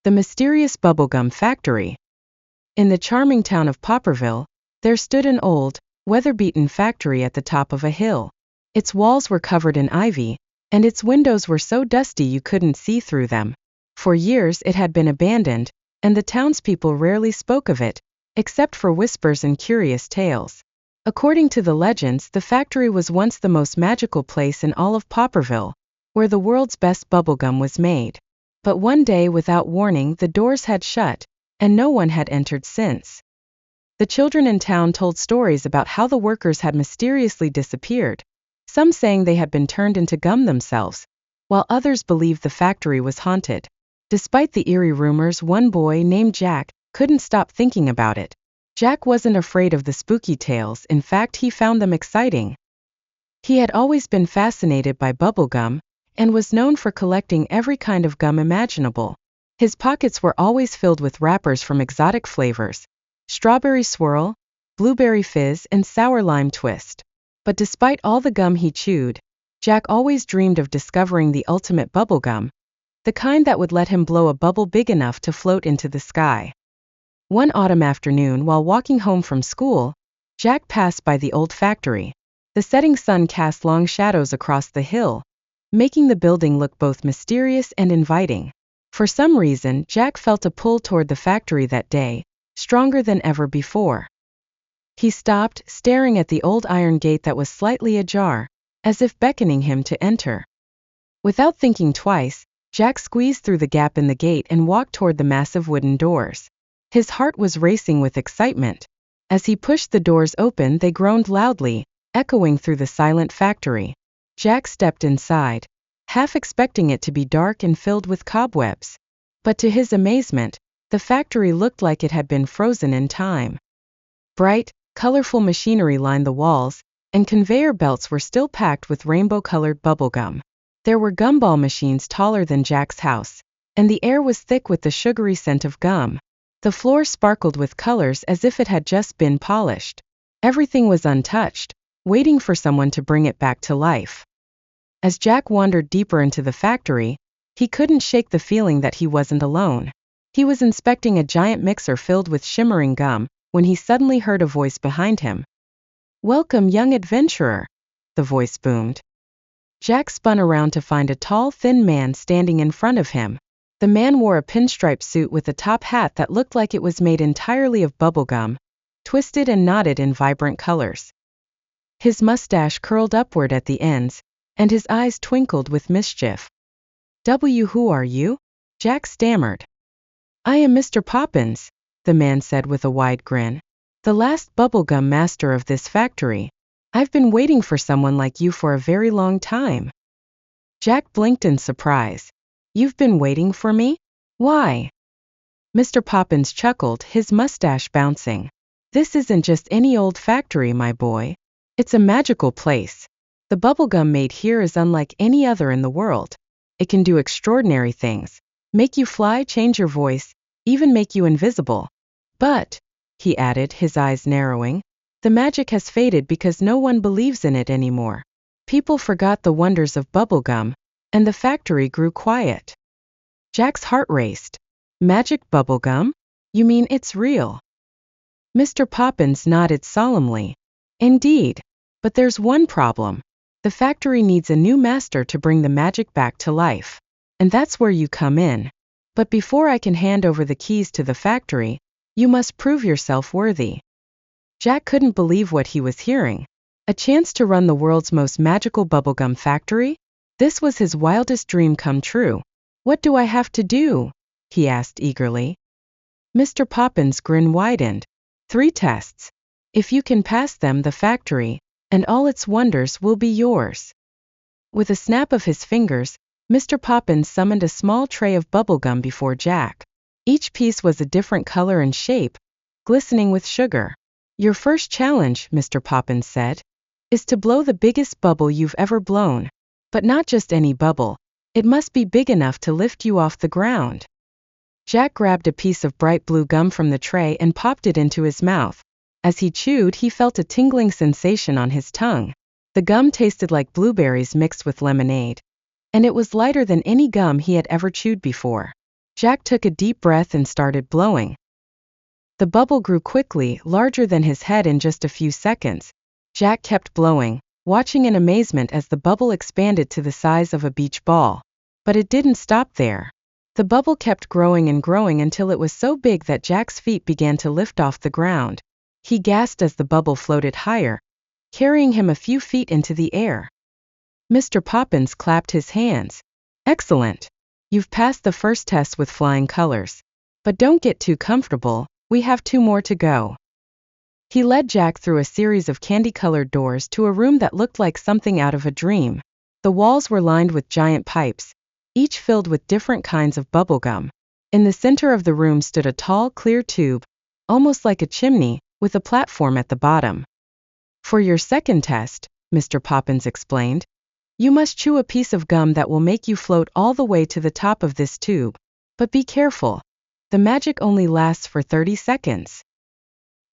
The Mysterious Bubblegum Factory. In the charming town of Popperville, there stood an old, weather-beaten factory at the top of a hill. Its walls were covered in ivy, and its windows were so dusty you couldn't see through them. For years it had been abandoned, and the townspeople rarely spoke of it, except for whispers and curious tales. According to the legends, the factory was once the most magical place in all of Popperville, where the world's best bubblegum was made. But one day, without warning, the doors had shut, and no one had entered since. The children in town told stories about how the workers had mysteriously disappeared, some saying they had been turned into gum themselves, while others believed the factory was haunted. Despite the eerie rumors, one boy named Jack couldn't stop thinking about it. Jack wasn't afraid of the spooky tales, in fact he found them exciting. He had always been fascinated by bubblegum, and was known for collecting every kind of gum imaginable. His pockets were always filled with wrappers from exotic flavors: strawberry swirl, blueberry fizz, and sour lime twist. But despite all the gum he chewed, Jack always dreamed of discovering the ultimate bubblegum, the kind that would let him blow a bubble big enough to float into the sky. One autumn afternoon, while walking home from school, Jack passed by the old factory. The setting sun cast long shadows across the hill, making the building look both mysterious and inviting. For some reason, Jack felt a pull toward the factory that day, stronger than ever before. He stopped, staring at the old iron gate that was slightly ajar, as if beckoning him to enter. Without thinking twice, Jack squeezed through the gap in the gate and walked toward the massive wooden doors. His heart was racing with excitement. As he pushed the doors open, they groaned loudly, echoing through the silent factory. Jack stepped inside, half expecting it to be dark and filled with cobwebs. But to his amazement, the factory looked like it had been frozen in time. Bright, colorful machinery lined the walls, and conveyor belts were still packed with rainbow-colored bubblegum. There were gumball machines taller than Jack's house, and the air was thick with the sugary scent of gum. The floor sparkled with colors as if it had just been polished. Everything was untouched, waiting for someone to bring it back to life. As Jack wandered deeper into the factory, he couldn't shake the feeling that he wasn't alone. He was inspecting a giant mixer filled with shimmering gum, when he suddenly heard a voice behind him. "Welcome, young adventurer," the voice boomed. Jack spun around to find a tall, thin man standing in front of him. The man wore a pinstripe suit with a top hat that looked like it was made entirely of bubblegum, twisted and knotted in vibrant colors. His mustache curled upward at the ends, and his eyes twinkled with mischief. "Who are you?" Jack stammered. "I am Mr. Poppins," the man said with a wide grin. "The last bubblegum master of this factory. I've been waiting for someone like you for a very long time." Jack blinked in surprise. "You've been waiting for me? Why?" Mr. Poppins chuckled, his mustache bouncing. "This isn't just any old factory, my boy. It's a magical place. The bubblegum made here is unlike any other in the world. It can do extraordinary things, make you fly, change your voice, even make you invisible. But," he added, his eyes narrowing, "the magic has faded because no one believes in it anymore. People forgot the wonders of bubblegum, and the factory grew quiet." Jack's heart raced. "Magic bubblegum? You mean it's real?" Mr. Poppins nodded solemnly. "Indeed. But there's one problem. The factory needs a new master to bring the magic back to life. And that's where you come in. But before I can hand over the keys to the factory, you must prove yourself worthy." Jack couldn't believe what he was hearing. A chance to run the world's most magical bubblegum factory? This was his wildest dream come true. "What do I have to do?" he asked eagerly. Mr. Poppins' grin widened. "3 tests. If you can pass them, the factory and all its wonders will be yours." With a snap of his fingers, Mr. Poppins summoned a small tray of bubblegum before Jack. Each piece was a different color and shape, glistening with sugar. "Your first challenge," Mr. Poppins said, "is to blow the biggest bubble you've ever blown. But not just any bubble. It must be big enough to lift you off the ground." Jack grabbed a piece of bright blue gum from the tray and popped it into his mouth. As he chewed, he felt a tingling sensation on his tongue. The gum tasted like blueberries mixed with lemonade, and it was lighter than any gum he had ever chewed before. Jack took a deep breath and started blowing. The bubble grew quickly, larger than his head in just a few seconds. Jack kept blowing, watching in amazement as the bubble expanded to the size of a beach ball. But it didn't stop there. The bubble kept growing and growing until it was so big that Jack's feet began to lift off the ground. He gasped as the bubble floated higher, carrying him a few feet into the air. Mr. Poppins clapped his hands. Excellent! You've passed the first test with flying colors. But don't get too comfortable, we have 2 more to go. He led Jack through a series of candy-colored doors to a room that looked like something out of a dream. The walls were lined with giant pipes, each filled with different kinds of bubblegum. In the center of the room stood a tall, clear tube, almost like a chimney, with a platform at the bottom. For your second test, Mr. Poppins explained, you must chew a piece of gum that will make you float all the way to the top of this tube. But be careful. The magic only lasts for 30 seconds.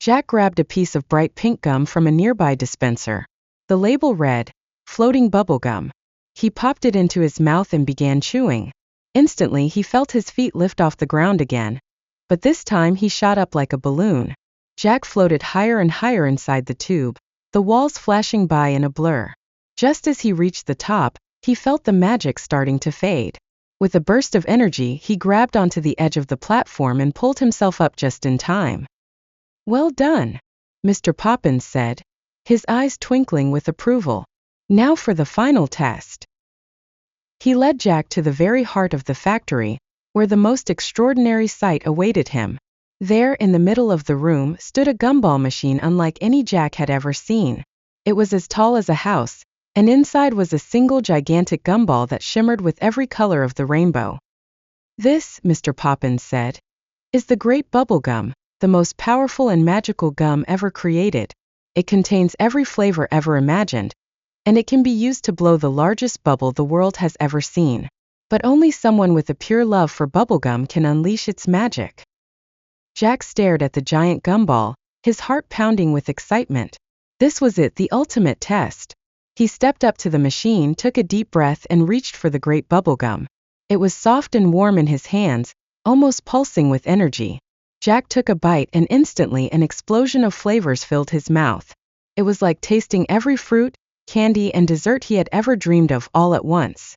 Jack grabbed a piece of bright pink gum from a nearby dispenser. The label read, floating bubblegum. He popped it into his mouth and began chewing. Instantly he felt his feet lift off the ground again. But this time he shot up like a balloon. Jack floated higher and higher inside the tube, the walls flashing by in a blur. Just as he reached the top, he felt the magic starting to fade. With a burst of energy, he grabbed onto the edge of the platform and pulled himself up just in time. Well done, Mr. Poppins said, his eyes twinkling with approval. Now for the final test. He led Jack to the very heart of the factory, where the most extraordinary sight awaited him. There in the middle of the room stood a gumball machine unlike any Jack had ever seen. It was as tall as a house, and inside was a single gigantic gumball that shimmered with every color of the rainbow. This, Mr. Poppins said, is the great bubblegum, the most powerful and magical gum ever created. It contains every flavor ever imagined, and it can be used to blow the largest bubble the world has ever seen. But only someone with a pure love for bubblegum can unleash its magic. Jack stared at the giant gumball, his heart pounding with excitement. This was it, the ultimate test. He stepped up to the machine, took a deep breath, and reached for the great bubblegum. It was soft and warm in his hands, almost pulsing with energy. Jack took a bite and instantly an explosion of flavors filled his mouth. It was like tasting every fruit, candy, and dessert he had ever dreamed of all at once.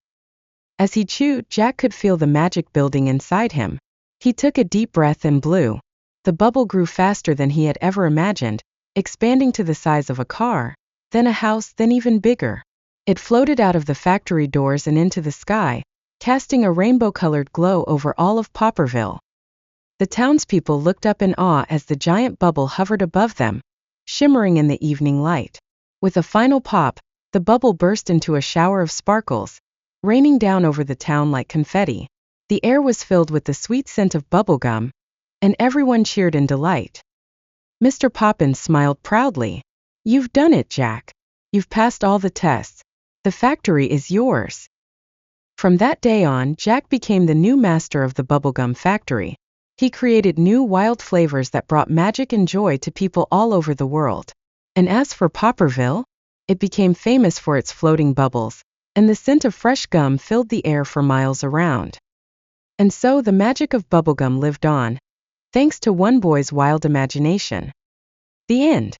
As he chewed, Jack could feel the magic building inside him. He took a deep breath and blew. The bubble grew faster than he had ever imagined, expanding to the size of a car, then a house, then even bigger. It floated out of the factory doors and into the sky, casting a rainbow-colored glow over all of Popperville. The townspeople looked up in awe as the giant bubble hovered above them, shimmering in the evening light. With a final pop, the bubble burst into a shower of sparkles, raining down over the town like confetti. The air was filled with the sweet scent of bubblegum, and everyone cheered in delight. Mr. Poppins smiled proudly. You've done it, Jack. You've passed all the tests. The factory is yours. From that day on, Jack became the new master of the bubblegum factory. He created new wild flavors that brought magic and joy to people all over the world. And as for Popperville, it became famous for its floating bubbles, and the scent of fresh gum filled the air for miles around. And so the magic of bubblegum lived on, thanks to one boy's wild imagination. The end.